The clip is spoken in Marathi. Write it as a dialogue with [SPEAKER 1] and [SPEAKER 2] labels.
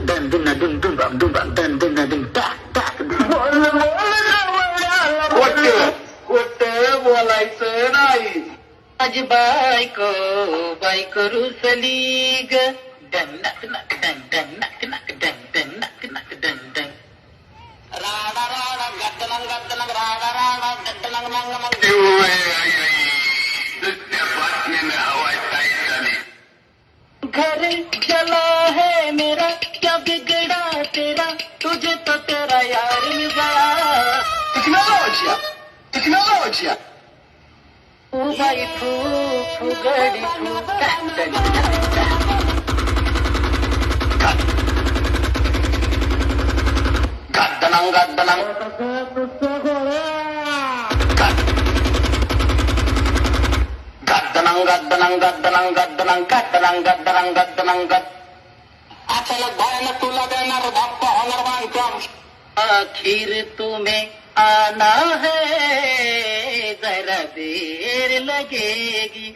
[SPEAKER 1] dun dun dun dun dun dun dun dun dun tak tak.
[SPEAKER 2] खोटं बोलायचं नाही.
[SPEAKER 1] माझी बायको रुसली ग डन नक नक डन डन नक नक डन डन नक नक डन डन राडा राडा गड्डलंग गड्डलंग राडा राडा गड्डलंग मंग मंग.
[SPEAKER 2] दुसऱ्या बातमीनं हवाय काय झाले.
[SPEAKER 1] घर जला है मेरा क्या बिगड़ा तेरा तुझे तो तेरा यार मिल गया.
[SPEAKER 2] टेक्नॉलॉजी
[SPEAKER 1] फू बाई फू फुगडी फू
[SPEAKER 2] गड्डलंग गड्डलंग गड्डलंग गड्डलंग गड्डलंग गड्डलंग गड्डलंग गड्डलंग गड्डलंग गड्ड.
[SPEAKER 1] अचानक भयानक तुला देणार धप्पा होणार बांधकाम. आखिर तुम्हें आना है जरा देर लगेगी